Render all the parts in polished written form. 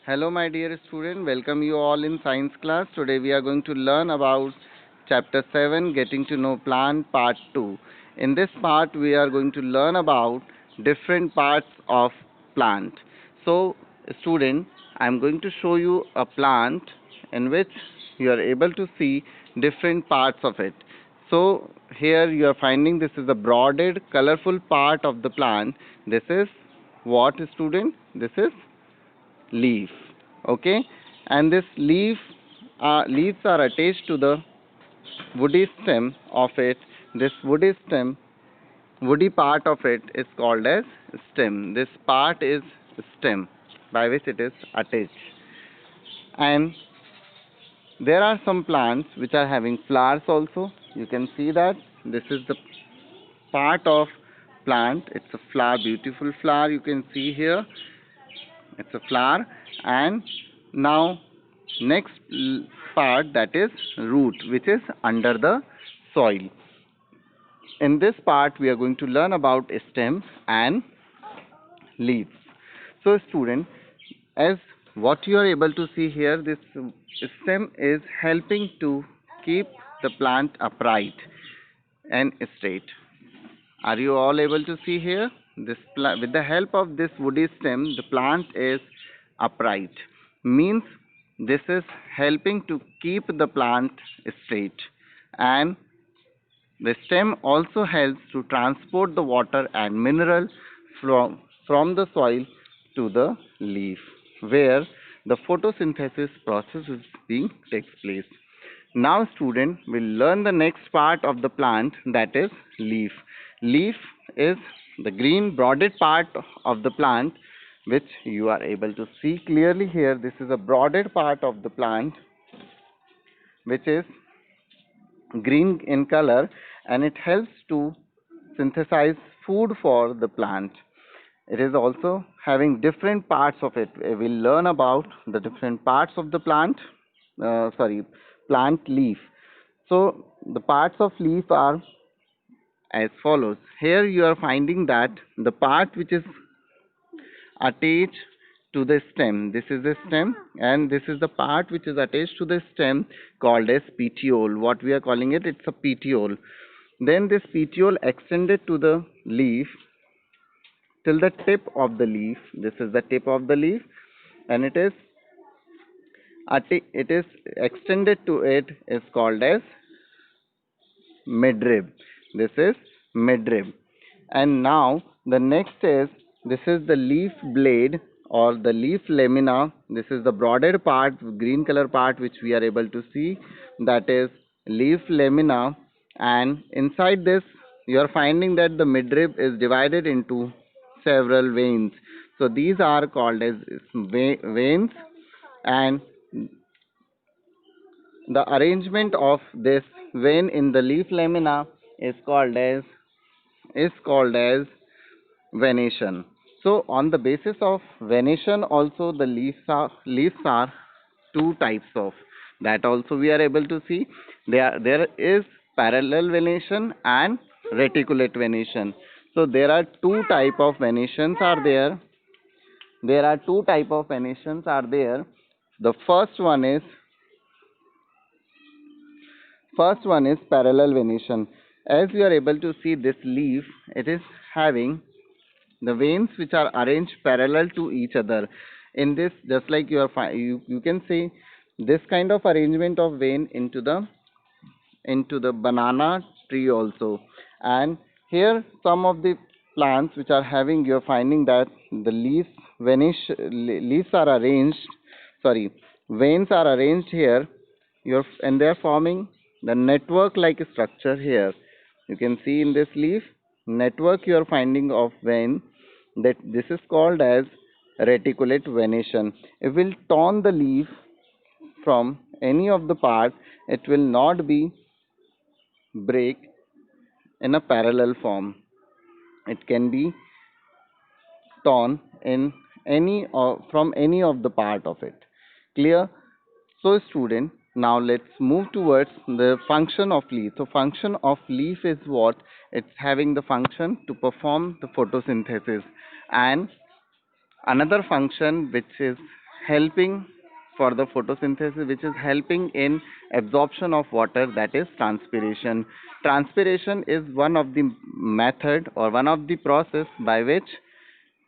Hello, my dear student. Welcome you all in science class. Today we are going to learn about chapter 7, Getting to Know Plant, part 2. In this part, we are going to learn about different parts of plant. So, student, I am going to show you a plant in which you are able to see different parts of it. So, here you are finding this is a broaded, colorful part of the plant. This is what, student? This is leaf. Okay, and this leaves are attached to the woody stem of it. This woody part of it is called as stem. This part is stem by which it is attached. And there are some plants which are having flowers also. You can see that this is the part of plant. It's a flower, beautiful flower you can see here. It's a flower. And now next part, that is root, which is under the soil. In this part we are going to learn about stem and leaves. So student, as what you are able to see here, this stem is helping to keep the plant upright and straight. Are you all able to see here? With the help of this woody stem, the plant is upright. Means this is helping to keep the plant straight. And the stem also helps to transport the water and mineral from the soil to the leaf, where the photosynthesis process is being takes place. Now student will learn the next part of the plant, that is leaf. Leaf is the green broaded part of the plant which you are able to see clearly here. This is a broaded part of the plant which is green in color, and it helps to synthesize food for the plant. It is also having different parts of it. We will learn about the different parts of the plant leaf. So the parts of leaf are as follows. Here you are finding that the part which is attached to the stem, this is the stem, and this is the part which is attached to the stem called as petiole. What we are calling it, it's a petiole. Then this petiole extended to the leaf till the tip of the leaf. This is the tip of the leaf, and it is extended to it is called as midrib. This is midrib. And now the next is, this is the leaf blade or the leaf lamina. This is the broaded part, green color part which we are able to see, that is leaf lamina. And inside this you are finding that the midrib is divided into several veins. So these are called as veins, and the arrangement of this vein in the leaf lamina is called as venation. So on the basis of venation also, the leaves are two types of, that also we are able to see. There is parallel venation and reticulate venation. So there are two type of venations are there. The first one is parallel venation. As you are able to see this leaf, it is having the veins which are arranged parallel to each other. In this, just like you can see this kind of arrangement of vein into the banana tree also. And here some of the plants which are having, you are finding that the leaves are arranged, sorry, veins are arranged here. And they are forming the network like structure here. You can see in this leaf network you are finding of vein, that this is called as reticulate venation. If we'll turn the leaf from any of the part, it will not be break in a parallel form. It can be torn in from any of the part of it. Clear? So student, now let's move towards the function of leaf. So function of leaf is what? It's having the function to perform the photosynthesis. And another function which is helping for the photosynthesis, which is helping in absorption of water, that is transpiration. Transpiration is one of the method or one of the process by which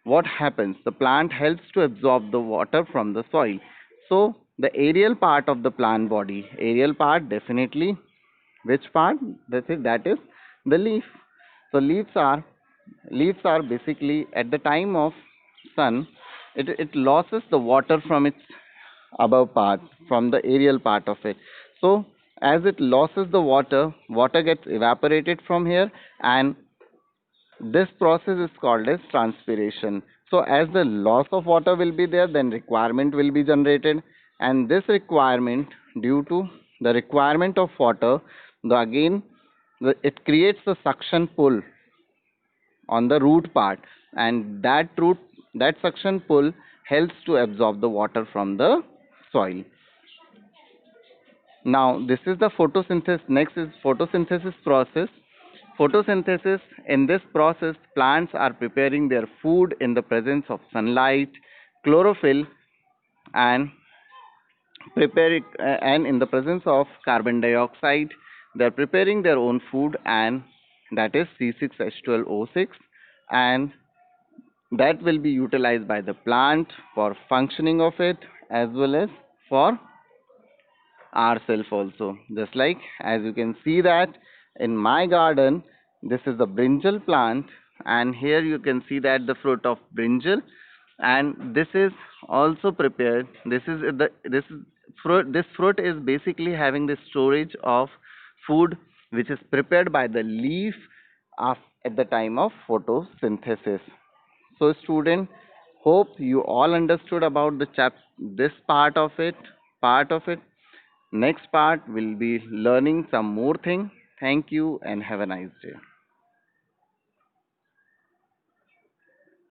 what happens, the plant helps to absorb the water from the soil. So the aerial part of the plant body, aerial part, definitely which part, that is the leaf. So leaves are basically at the time of sun, it loses the water from its above part, from the aerial part of it. So as it loses the water gets evaporated from here, and this process is called as transpiration. So as the loss of water will be there, then requirement will be generated, and this requirement, due to the requirement of water, it creates a suction pull on the root part, and that suction pull helps to absorb the water from the soil. Now this is the photosynthesis. Next is photosynthesis process. Photosynthesis, in this process plants are preparing their food in the presence of sunlight, chlorophyll, and and in the presence of carbon dioxide. They are preparing their own food, and that is C6H12O6, and that will be utilized by the plant for functioning of it, as well as for ourselves also. Just like as you can see that in my garden, this is the brinjal plant, and here you can see that the fruit of brinjal, and this is also prepared. This fruit is basically having the storage of food which is prepared by the leaf of, at the time of photosynthesis. So student, hope you all understood about this part of it. Next part will be learning some more thing. Thank you and have a nice day.